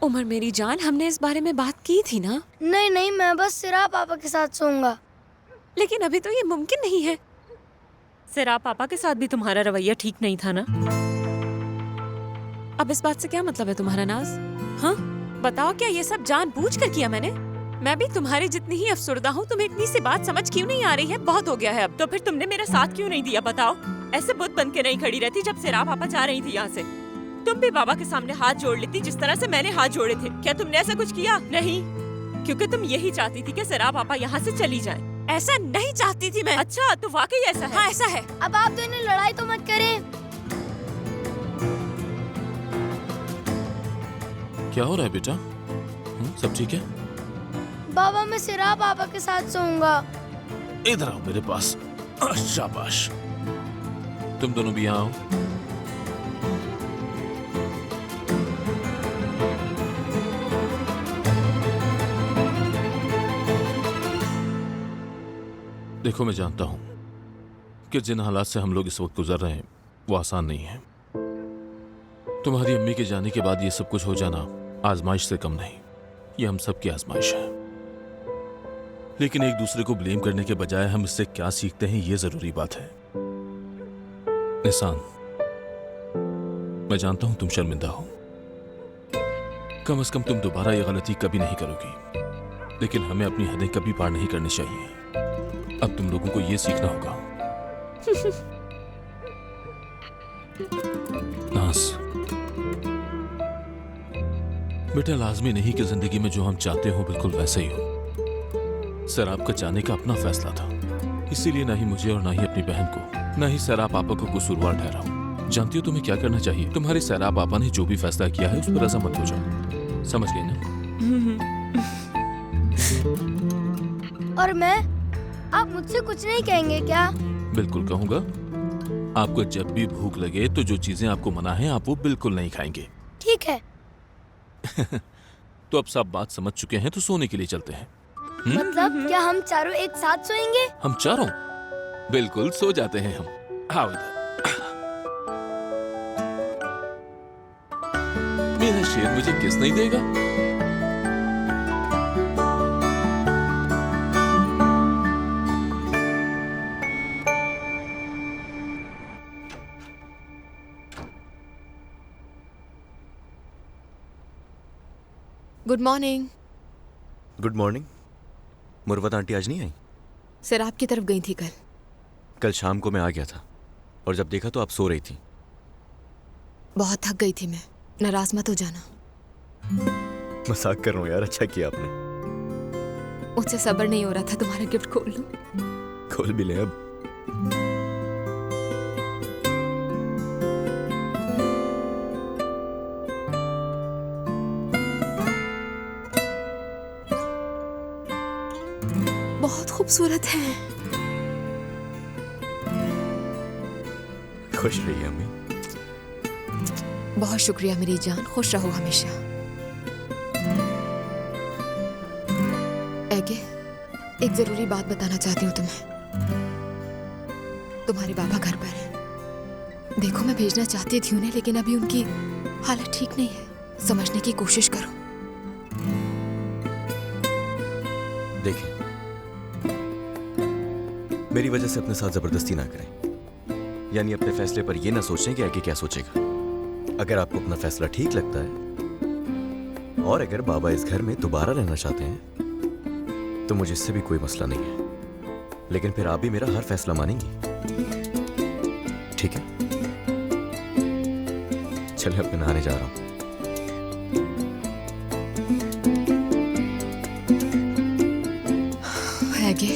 उमर मेरी जान, हमने इस बारे में बात की थी ना? नहीं नहीं, मैं बस सिरा पापा के साथ सोऊंगा। लेकिन अभी तो ये मुमकिन नहीं है। सिरा पापा के साथ भी तुम्हारा रवैया ठीक नहीं था ना? अब इस बात से क्या मतलब है तुम्हारा नाज? हाँ बताओ, क्या ये सब जानबूझकर किया मैंने? मैं भी तुम्हारे जितनी ही अफसुर्दा हूँ। तुम्हें इतनी सी बात समझ क्यों नहीं आ रही है? बहुत हो गया है अब। तो फिर तुमने मेरा साथ क्यों नहीं दिया बताओ? ऐसे बुत बन के नहीं खड़ी रहती जब सिरा पापा जा रही थी यहाँ से। तुम भी बाबा के सामने हाथ जोड़ लेती जिस तरह से मैंने हाथ जोड़े थे। क्या तुमने ऐसा कुछ किया? नहीं, क्योंकि तुम यही चाहती थी कि सिरा पापा यहाँ से चली जाएं। ऐसा नहीं चाहती थी मैं। अच्छा, तो वाकई ऐसा है? हाँ ऐसा है। अब आप दोनों लड़ाई तो मत करें। क्या हो रहा है बेटा? सब ठीक है? बाबा, मैं सिरा पापा के साथ सोऊंगा। इधर आओ मेरे पास। शाबाश। तुम दोनों भी यहाँ आओ। देखो, मैं जानता हूं कि जिन हालात से हम लोग इस वक्त गुजर रहे हैं वो आसान नहीं है। तुम्हारी अम्मी के जाने के बाद ये सब कुछ हो जाना आजमाइश से कम नहीं। ये हम सब की आजमाइश है। लेकिन एक दूसरे को ब्लेम करने के बजाय हम इससे क्या सीखते हैं, ये जरूरी बात है। निसान, मैं जानता हूं तुम शर्मिंदा हो। कम से कम तुम दोबारा ये गलती कभी नहीं करोगी। लेकिन हमें अपनी हदें कभी पार नहीं करनी चाहिए। अब तुम लोगों को ये सीखना होगा। नास बेटा, लाजमी नहीं कि जिंदगी में जो हम चाहते हो बिल्कुल वैसे ही हो। सैराब का जाने का अपना फैसला था, इसीलिए ना ही मुझे और ना ही अपनी बहन को, ना ही सैराब पापा को कसूरवार ठहराऊं। जानती हो तुम्हें क्या करना चाहिए? तुम्हारे सैराब पापा ने जो भी फैसला किया है उस पर रजा मत हो जाओ। समझ गई ना? और मैं? आप मुझसे कुछ नहीं कहेंगे क्या? बिल्कुल कहूंगा। आपको जब भी भूख लगे तो जो चीजें आपको मना है आप वो बिल्कुल नहीं खाएंगे। ठीक है। तो अब सब बात समझ चुके हैं, तो सोने के लिए चलते हैं। मतलब क्या हम चारों एक साथ सोएंगे? हम चारों? बिल्कुल, सो जाते हैं हम। आओ इधर। मेरा शेर मुझे किस नहीं देगा? Good morning. Good morning. Murawat aunty आज नहीं आई? सिराब की तरफ गई थी कल। कल शाम को मैं आ गया था और जब देखा तो आप सो रही थी। बहुत थक गई थी मैं। नाराज मत हो जाना। मजाक कर रहा हूँ यार, अच्छा किया आपने। मुझसे सब्र नहीं हो रहा था तुम्हारा गिफ्ट खोल लूं। खोल भी ले अब। बहुत खूबसूरत है। खुश रहिए अम्मी। बहुत शुक्रिया मेरी जान, खुश रहो हमेशा। एगे, एक जरूरी बात बताना चाहती हूँ तुम्हें। तुम्हारे बाबा घर पर हैं। देखो, मैं भेजना चाहती थी उन्हें, लेकिन अभी उनकी हालत ठीक नहीं है। समझने की कोशिश करो। देखिए, मेरी वजह से अपने साथ जबरदस्ती ना करें। यानी अपने फैसले पर यह ना सोचें कि आगे क्या सोचेगा। अगर आपको अपना फैसला ठीक लगता है और अगर बाबा इस घर में दोबारा रहना चाहते हैं तो मुझे इससे भी कोई मसला नहीं है। लेकिन फिर आप भी मेरा हर फैसला मानेंगी, ठीक है? चलिए, अब मैं नहाने जा रहा हूं। एगे,